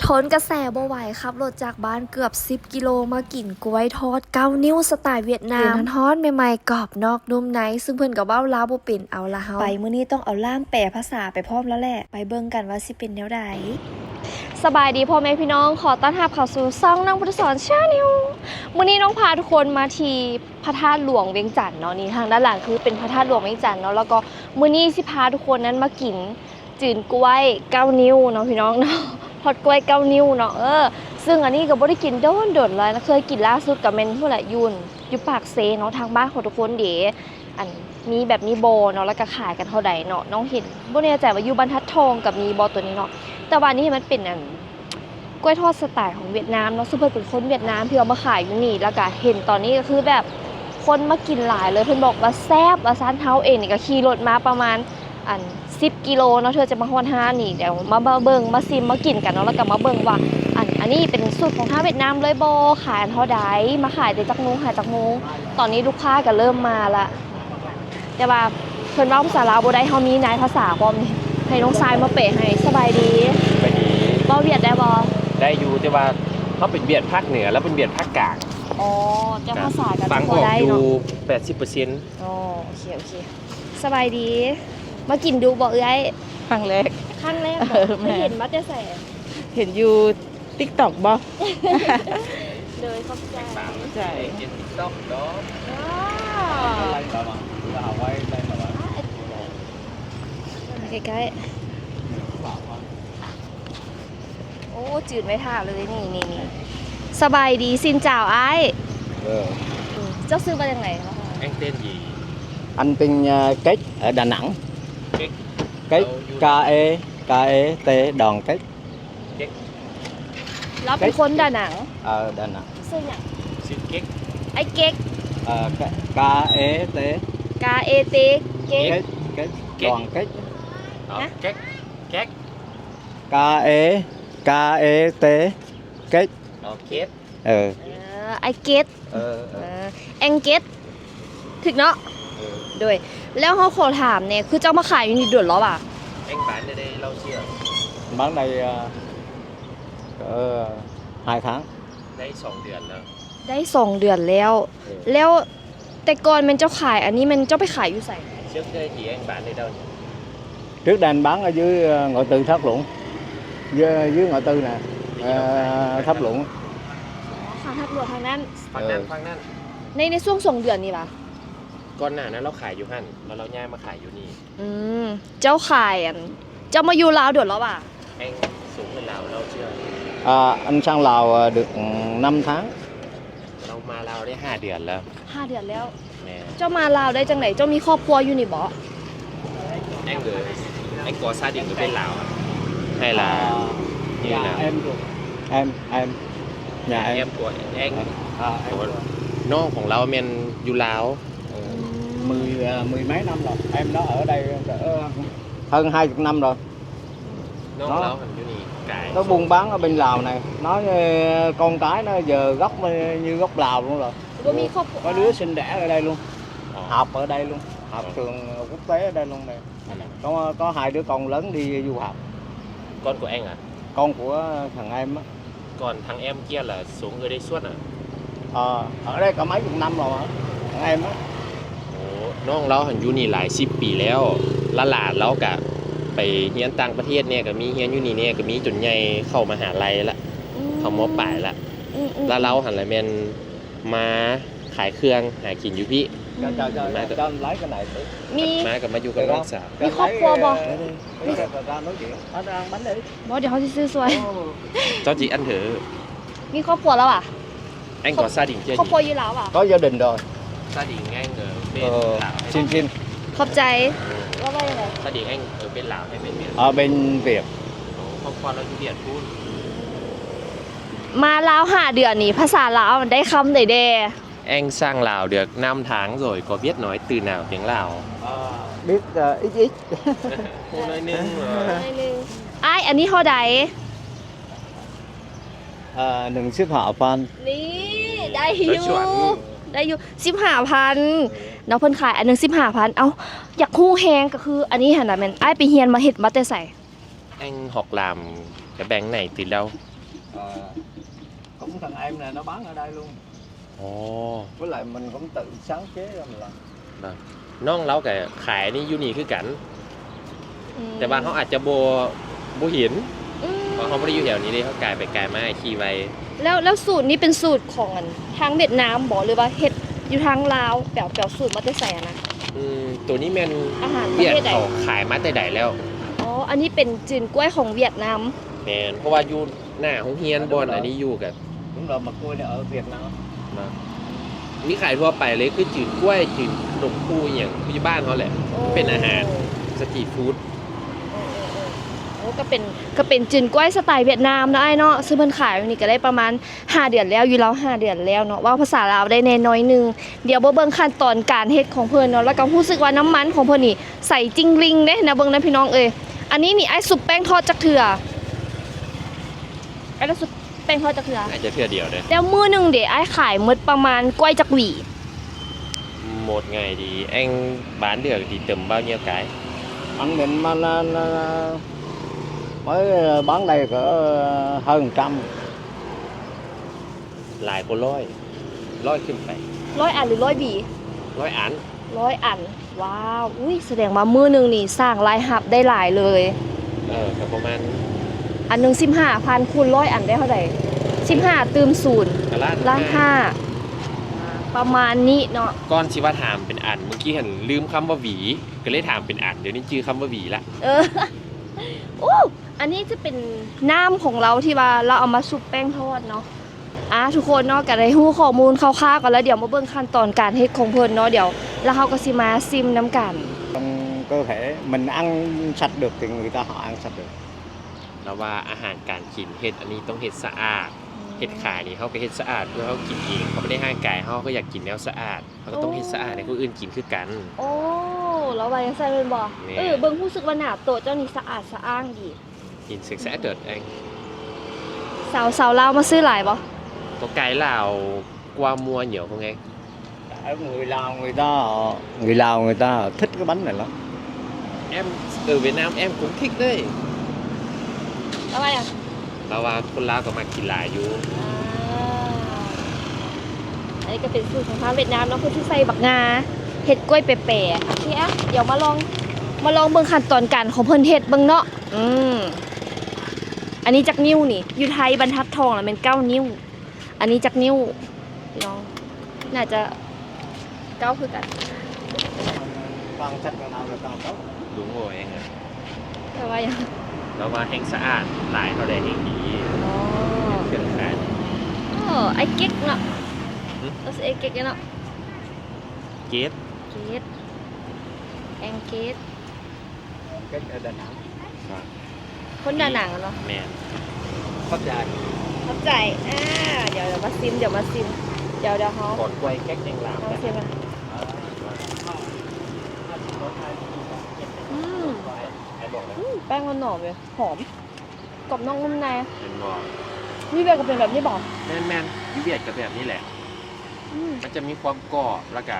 ทนกระแสบ่ไหวครับรถจากบ้านเกือบ10กิโลมากินกล้วยทอด9นิ้วสไตล์เวียดนามทอดใหม่ๆกรอบนอกนุ่มในซึ่งเพิ่นก็เว้าลาวบ่เป็นเอาละเฮาไปมื้อนี้ต้องเอาล่ามแปลภาษาไปพร้อมแล้วแหละไปเบิ่งกันว่าสิเป็นแนวใดสบายดีพ่อแม่พี่น้องขอต้อนรับเข้าสู่ช่องนางพุทธสอนชาแนลมื้อนี้น้องพาทุกคนมาที่พระธาตุหลวงเวียงจันทน์เนาะนี่ทางด้านหลังคือเป็นพระธาตุหลวงเวียงจันทน์เนาะแล้วก็มื้อนี้สิพาทุกคนนั้นมากินจืนกล้วย9นิ้วเนาะพี่น้องเนาะทอดกล้วย9นิ้วเนาะซึ่งอันนี้ก็บ่ได้กินโดนเลยนะเคยกินล่าสุดกับแม่นผู้ละอยู่ปากเซเนาะทางบ้านของทุกคนเด๋อันมีแบบมีโบเนาะแล้วก็ขายกันเท่าใดเนาะน้องเห็นบ่แน่ใจว่าอยู่บรรทัดทองกับมีโบตัวนี้เนาะแต่ว่านี่มันเป็นอันกล้วยทอดสไตล์ของเวียดนามเนาะซึ่งเพิ่นเป็นคนเวียดนามที่เอามาขายอยู่นี่แล้วก็เห็นตอนนี้ก็คือแบบคนมากินหลายเลยเพิ่นบอกว่าแซ่บว่าซันเฮาเองนี่ก็ขี่รถมาประมาณ10กิโลเนาะเธอจะมาฮอด5นี่เดี๋ยวมาเบิ่งมาซิมมากินกันเนาะแล้วก็มาเบิ่งว่าอันนี้เป็นสูตรของทางเวียดนามเลยบ่ขายเท่าใดมาขายแต่จักโมงขายจักโมงตอนนี้ลูกค้าก็เริ่มมาละแต่ว่าเพิ่นเว้าภาษาลาวบ่ได้เฮามีนายภาษาพร้อมนี่ให้น้องทรายมาเปะให้สบายดีไปดีเว้าเวียดได้บ่ได้อยู่แต่ว่าเขาเป็นเวียดภาคเหนือแล้วเป็นเวียดภาคกลางอ๋อแต่ภาษาก็ฟังออกอยู่ 80% อ๋อโอเคสบายดีมากินดูบ่เอ้ยครั้งแรกไม่เห็นมาแต่แสเห็นอยู่ TikTok บ่เลยเข้าใจใช่กิน TikTok เนาะใกล้ๆโอ้จืดไม่ท่าเลยนี่สบายดีซินจ่าวไอ้เจ้าซื้อมาจากไหนคะanh tên gì anh tên Kết ở Đà Nẵng Kết K E T Đòn Kết แล้วเป็นคนดาหนังĐà Nẵng ซื้ออย่าง ชื่อเก๊กไอ้เก๊กK E T K E T เก๊ก Đòn Kết เก๊กเก๊ก K E T Kết เก๊กไอ้เก๊กแองเก๊กถึกเนาะด้วยแล้วเขาขอถามเนี่ยคือเจ้ามาขายอยู่นี่เดือดร้อนป่ะanh bán ở đây lâu chưa bán đây 2 tháng ได้2 เดือนแล้วได้2 เดือนแล้วแต่ก่อนมันเจ้าขายอันนี้มันเจ้าไปขายอยู่ไสtrước đây thì anh bán ở đâu nhỉ trước đây anh bán ở dưới ngõ tư Tháp Lũng dưới ngõ tư nè Tháp Lũng ขายทับหลวงทางนั้นฝั่งนั้นในช่วง2 เดือนนี่ป่ะก่อนหน้านั้นเราขายอยู่หั่นแล้วเราย้ายมาขายอยู่นี่เจ้าขายเจ้ามาอยู่ลาวเดือดร้อนป่ะanh xuống bên Lào lâu chưa anh sang Lào được 5 tháng เรามาลาวได้5 เดือนแล้ว5 เดือนแล้วเจ้ามาลาวได้จังไหนเจ้ามีครอบครัวอยู่นี่บ่anh có gia đình ở bên Lào hay là như nào em nhà em của anh củaน้องของเราเป็นอยู่ลาวmười mấy năm rồi em nó ở đây hơn 20 năm rồi น้องเราอยู่นี่nó buôn bán ở bên Lào này nói con cái nó giờ gốc như gốc Lào luôn rồi có đứa sinh đẻ ở đây luôn học ở đây luôn học trường quốc tế ở đây luôn này có 2 đứa con lớn đi du học con của anh à con của thằng em á còn thằng em kia là xuống ở đây suốt à ở đây cả mấy chục năm rồi thằng em á น้องเราหันอยู่นี่หลาย10 ปีแล้วหลานเรากะไปเรียนต่างประเทศเนี่ยก็มีเรียนอยู่นี่เนี่ยก็มีจนใหญ่เข้ามหาลัยละเข้ามปลายละแล้วเราหันละแม่นมาขายเครื่องหากินอยู่พี่มากับมาอยู่กับน้องสาวมีครอบครัวบ่เดี๋ยวเขาจะซื้อสวยเจ้าจีอันเถอะมีครอบครัวแล้วอ่ะanh có gia đình chưa ครอบครัวอยู่แล้วอ่ะcó gia đình rồi gia đình anh ở bên Lào xin ขอบใจว่าไงgia đình anh ở bên Lào hay bên Việt ở bên Việt ครอบครัวเราอยู่เวียดพูดมาลาว5 เดือนนี่ภาษาลาวมันได้คำใดanh sang Lào được 5 tháng rồi có biết nói từ nào tiếng Lào biết ít nóiนึงไอ้อันนี้เท่าใด1 xếp họ fan นี่ได้อยู่15,000เนาะเพิ่นขายอันนึง15,000เอ้าอยากฮู้แฮงก็คืออันนี้หั่นน่ะแม่นอ้ายไปเรียนมาเฮ็ดมาแต่ไส anh học làm cái bánh này từ lâu cũng thằng em này nó bán ở đây luôn. อ๋อ Với lại mình cũng tự sáng chế ra mình làm. น้องเรากับขายนี่อยู่นี่คือกัน แต่ว่าเขาอาจจะบ่เห็นเพราะเขาไม่ได้อยู่แถวนี้เลยเขากลายไปไกลมาขี่ไป แล้วสูตรนี้เป็นสูตรของทางเวียดนามบ่หรือว่าเฮ็ดอยู่ทางลาวแปลสูตรมาแต่ไสอะนะ ตัวนี้แม่น อาหารประ เวียด เภทใด เขาขายมาแต่ใดแล้ว อ๋ออันนี้เป็นจีนกล้วยของเวียดนาม แม่นเพราะว่าอยู่หน้าโรงเรียนบอนอันนี้อยู่กับ Đúng rồi, mà cua này ở Việt Nam. มีขายทั่วไปเลยคือจืดกล้วยจืดขนมปูอย่างที่บ้านเขาแหละ เป็นอาหารสตรีทฟู้ด โอ้ก็เป็นจีนกล้วยสไตล์เวียดนามนะไอ้เนาะซึ่งเพิ่นขายอยู่นี่ก็ได้ประมาณ5เดือนแล้วอยู่แล้ว5เดือนแล้วเนาะว่าภาษาลาวได้แน่น้อยนึงเดี๋ยวบ่เบิ่งขั้นตอนการเฮ็ดของเพิ่นเนาะแล้วก็รู้สึกว่าน้ำมันของเพิ่นนี่ใส่จริงลิงเด้นะเบิ่งนะพี่น้องเอ้ยอันนี้นี่ไอ้สุปแป้งทอดจักเทื่อไอ้ละสุปแป้งทอดจักเทื่อ อาจจะเทื่อเดียวเลย แล้วมื้อหนึงเดี๋ยวไอ้ขายหมดประมาณกล้วยจักหวี หมดไงดีanh bán được thì tầm bao nhiêu cái Anh định mà mới bán đây cỡ hơn 100. หลายคนร้อยขึ้นไป 100 อันหรือ100หวี ร้อยอัน 100 อันว้าวอุ้ยแสดงว่ามื้อหนึงนี่สร้างรายรับได้หลายเลย ก็ประมาณ อันหนึง15,000คูณ100อันได้เท่าไหร่15ตืม0 ล้าน ล้านห้าประมาณนี้เนาะ ก้อนชิว่าถามเป็นอันเมื่อกี้เห็นลืมคำว่าหวีก็เลยถามเป็นอันเดี๋ยวนี้ชื่อคำว่าหวีละ เออ โอ้อันนี้จะเป็นน้ำของเราที่ว่าเราเอามาชุบแป้งทอดเนาะทุกคนเนาะก็ได้รู้ข้อมูลคร่าวๆกันแล้วเดี๋ยวมาเบิ่งขั้นตอนการเฮ็ดของเพิ่นเนาะเดี๋ยวแล้วเราก็สิมาซิมน้ำกัน Trong cơ thể mình ăn sạch được thì người ta họ ăn sạch được. แล้วว่าอาหารการกินเฮ็ดอันนี้ต้องเฮ็ดสะอาดเฮ็ดขายนี่เขาก็เฮ็ดสะอาดเพื่อเขากินเองเขาไม่ได้ห้างกายเขาก็อยากกินแนวสะอาดเขาก็ต้องเฮ็ดสะอาดให้คนอื่นกินคือกัน โอ้แล้วว่ายังใส่เพิ่นบ่ แม่ เบิ่งรู้สึกว่าหน้าโต๊ะเจ้านี่สะอาดสะอ้างดี กินsạch sẽ được anh สาวๆลาวมาซื้อหลายบ่ có cái nào qua mua nhiều không anh Ở người Lào người ta họ thích cái bánh này lắm. em ở Việt Nam em cũng thích đấy แล้วว่ายัง แต่ว่าคนลาวก็มากินหลายอยู่ อันนี้ก็เป็นสูตรของทางเวียดนามเนาะคือที่ใส่บักงาเห็ดกล้วยแปะๆโอเคอ่ะเดี๋ยวมาลองเบิ่งขั้นตอนการของเพิ่นเฮ็ดเบิ่งเนาะอันนี้จักนิ้วนี่อยู่ไทยบรรทัดทองน่ะเป็น9นิ้วอันนี้จักนิ้วพี่น้องน่าจะ9คือกัน Càng sạch càng nào là càng tốt. đúng rồi anh ạ แต่ว่ายัง แล้วว่าแห้งสะอาดหลายเท่าใดแห้งดี อ๋อ เครื่องขาย ไอ้เก๊กเนาะเอาสิไอ้เก๊กเนาะ เกส เกตแองเกต Cái ở Đà Nẵng คนดาหนังอะเนาะ แมน phát dài. เข้าใจเดี๋ยวมาซิมเดี๋ยวเขา ก่อนกล้วยแก๊กแดงลาว เอาซิมมาแป้งมันหอมเลยหอมกรอบนอกนุ่มใน เป็นบอก นี่เบียร์ก็เป็นแบบนี้บอก แมนยูเวียดกับแบบนี้แหละ มันจะมีความกรอบแล้วก็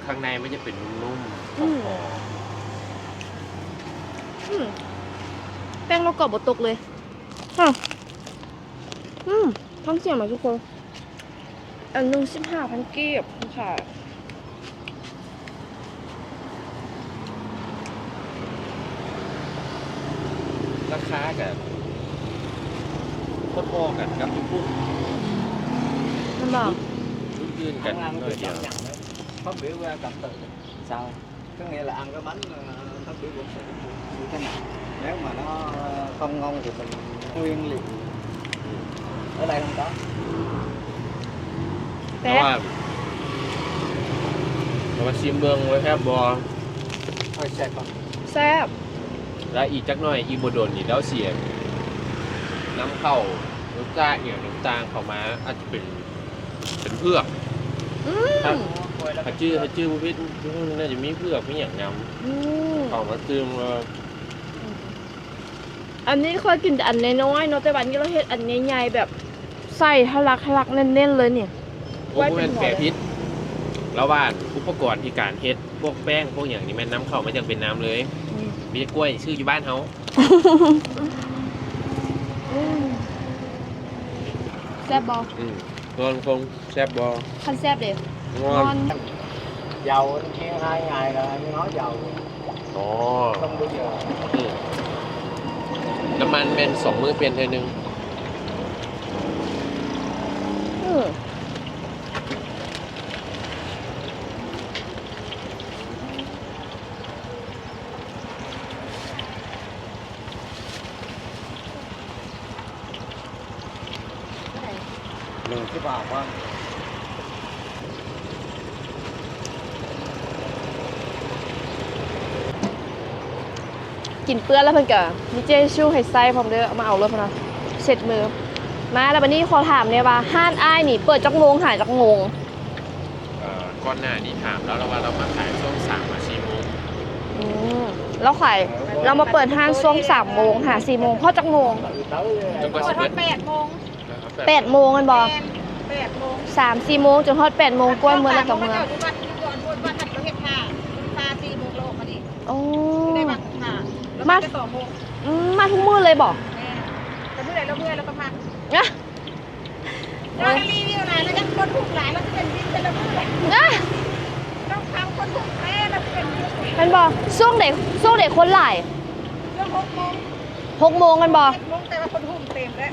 ข้างในมันจะเป็นนุ่มๆหอม แป้งเรากรอบบดตกเลยท้องเสียงมาทุกคนอันนึง15,000 กีบค่ะ ราคากับพอๆกันกับทุก มันบอก ๆยื่นกัน Ăn หน่อย cái เดียว cảm nhận đấy. Phát biểu ra cảm tự. Sao? Có nghĩa là ăn cái bánh phát biểu cũng sẽ như thế nào. Nếu mà nó không ngon thì mình nguyên liệu. Ở đây không có. เพราะว่าเรามาชิมเมืองไว้แค่บอ Thôi xe con. แซ่บ แล้วอีกจักหน่อยอีโบโดนนี่แล้วเสียน้ำเข้าน้ำตาลเนี่ยน้ำตาลเข้ามาอาจจะเป็นเพือกถ้าชื่อประเภทน่าจะมีเพือกไม่อย่างงำเข้ามาซึมเลย อันนี้เคยกินแต่อันน้อยๆเนาะแต่วันนี้เราเฮ็ดอันใหญ่ๆแบบใส่ทะลักแน่นๆเลยเนี่ย โอ้พวกเป็นแปรพิษแล้วว่าอุปกรณ์ที่การเฮ็ดพวกแป้งพวกอย่างนี้แม่น้ำเข้าไม่จำเป็นน้ำเลยมีกล้วยชื่ออยู่บ้านเขา ซ่บบ่ นอนคงแซ่บบอ คันแซ่บเด้ น น อ อน น Dầu anh khen 2 ngày rồi anh nói dầu อ๋อ không bao giờ น้ำมันเป็น2 มื้อเปลี่ยนเท่อนึง đừng cái vào quá กินเปื้อนแล้วเพิ่นก็มีเจชูให้ใส่พร้อมเด้อเอามาเอาเลยพุ่นน่ะเสร็จมือมาแล้วบัดนี้ขอถามเนี่ยว่าห้านอ้ายนี่เปิดจักโมงหายจักโมง ก้อนหน้านี่ถามแล้วว่าเรามาขายช่วง3 มา 4 โมง อืมแล้วขายเรามาเปิดห้างช่วง3 โมงหา4 โมงเพราะจักโมง จนกว่าจะเปิด 8 โมง 8 โมงกันบ่ 8 โมง 3-4 โมงจนฮอด8 โมงกว่าเมื่อแล้วกับเมื่อ อยู่บ้านก่อนบ้านทัดประเทศค่ะ4 โมงแล้วออกมาดิ โอ้ ได้บ้านค่ะแล้วมา2 โมง มาทุกมื้อเลยบ่ แต่เมื่อไหร่เราเมื่อยเราก็พัก นะ เรารีวิวหลายแล้วยังคนถูกหลายเราจะเป็นวินเป็นระเบิด นะ ต้องทำคนถูกแพ้เราจะเป็นวิน เป็นบ่ช่วงเด็กคนหลาย เรื่อง6 โมง 6 โมงกันบ่ 7 โมงแต่ว่าคนหุ่มเต็มแล้ว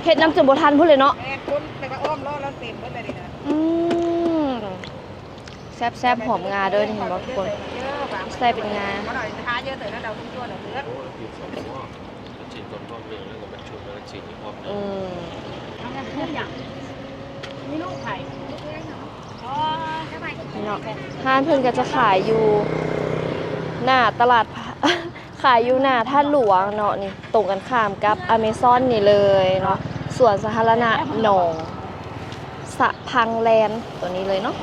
เฮ็ดน้ำจนบ่ทันพุ่นเลยเนาะ คนแต่ว่าอ้อมล้อเราเต็มหมดเลยนะ อืมแซ่บๆหอมงาด้วยนี่เห็นบ่ทุกคนใส่เป็นงา có đòi thá chưa tới nó đầu không chua được nước โอ้ยผิด2 หัวมันจีนต้นพร้อมเรื่องแล้วก็มันชุบแล้วก็จีนอีกพร้อมเรื่ อื อง ม มีลูกไข่อ๋อใช่ไหม เนาะห้านเพิ่นก็จะขายอยู่หน้าตลาด ขายอยู่หน้าท่าหลวงเนาะนี่ตรงกันข้ามกับอเมซอนนี่เลยเนาะสวนสาธารณะหนองสะพังแลนด์ตัวนี้เลยเนาะ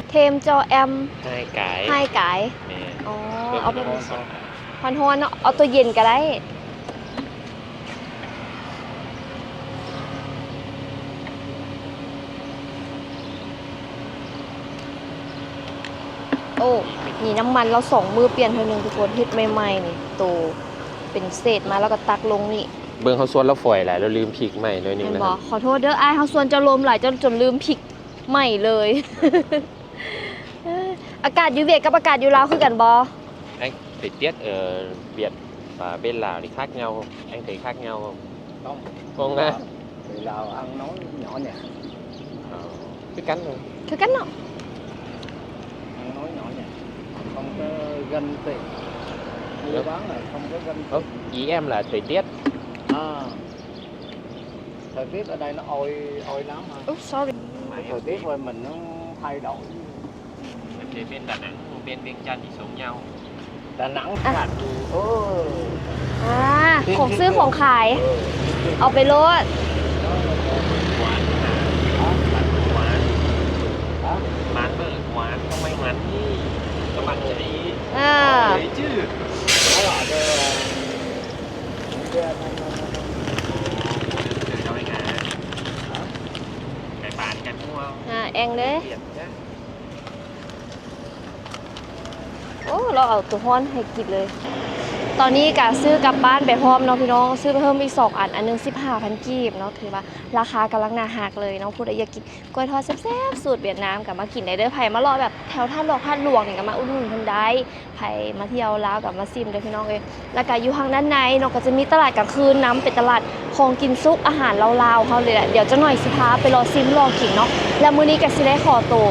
เทมจอแอม ให้ไก่ ให้ไก่ แม่ อ๋อ เพิ่ม เอาไป น้ำมัน ฮอนๆเนาะเอาตัวเย็นก็ได้โอ้นี่น้ำมันเรา2 มือเปลี่ยนเท่านึงทุกคนเฮ็ดใหม่ๆนี่โตเป็นเศษมาแล้วก็ตักลงนี่ เบิ่งเขาสวนแล้วฝอยหลายแล้วลืมพริกใหม่เลยนึง เห็น นะ บ ค อ รับ ขอโทษเด้ออ้ายเขาส่วนจะลมหลายจนลืมพริกใหม่เลย อากาศอยู่เวียดกับอากาศอยู่ลาวคือกันบอ anh thời tiết ở Việt và bên Lào thì khác nhau anh thấy khác nhau không không không á thì Lào ăn nói nhỏ nhẹ cái cắn thôi คือกันเนาะ ăn nói nhỏ nhẹ không có ganh tiền mua bán là không có ganh không ý em là thời tiết à, thời tiết ở đây nó oi lắm ha อุ๊ย sorry thời tiết thôi mình nó thay đổi em thấy bên Đà Nẵng bên Viêng Chăn thì giống nhau Đà Nẵng À. sạch อ่าของซื้อของขาย เอาไปโลด quán bán quán hả bán vợ quán không may mắn đi các bạn chạy อ่า đấy chứ nói lại cho Đừng cho anh à cái bán cái mua อ่าแองเด้ tiền nhá โอ้เราเอาตัวฮ้อนให้กินเลย ตอนนี้กะซื้อกลับบ้านไปพร้อมเนาะพี่น้องซื้อไปเพิ่มอีก2 อันอันหนึง15,000 กีบเนาะถือว่าราคากำลังน่าหักเลยเนาะผู้ใดอยากกินกล้วยทอดแซ่บๆสูตรเวียดนามกับมากินได้เด้อไผมารอแบบแถวท่าหลอกท่าหลวงนี่ก็มาอุดหนุนเพิ่นได้ไผมาเที่ยวลาวกับมาซิมเด้อพี่น้องเอ้ยแล้วก็อยู่ทางด้านในเนาะก็จะมีตลาดกลางคืนน้ำเป็นตลาดของกินซุกอาหารลาวๆเฮาเลยแหละเดี๋ยวจะหน่อยสิพาไปรอซิมรอกินเนาะแล้วมื้อนี้ก็สิได้ขอตัว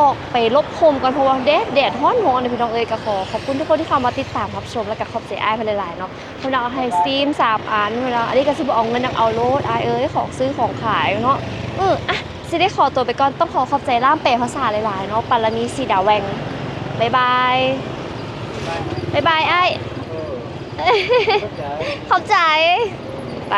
ออกไปลบคมกันเพราะว่าแดดร้อนๆนะพี่น้องเอ้ยก็ขอบคุณทุกคนที่เข้ามาติดตามรับชมแล้วก็ขอบใจอ้ายเพิ่นหลายๆเนาะเพิ่นเอาให้ซีม3 อันเวลาอันนี้ก็สิบ่เอาเงินนำเอาโลดอ้ายเอ้ยของซื้อของขายเนาะอ่ะสิได้ขอตัวไปก่อนต้องขอบใจล่ามแปลภาษาหลายๆเนาะปารณีสีดาแวงบ๊ายบายบ๊ายบายอ้าย rất là เข้าใจไป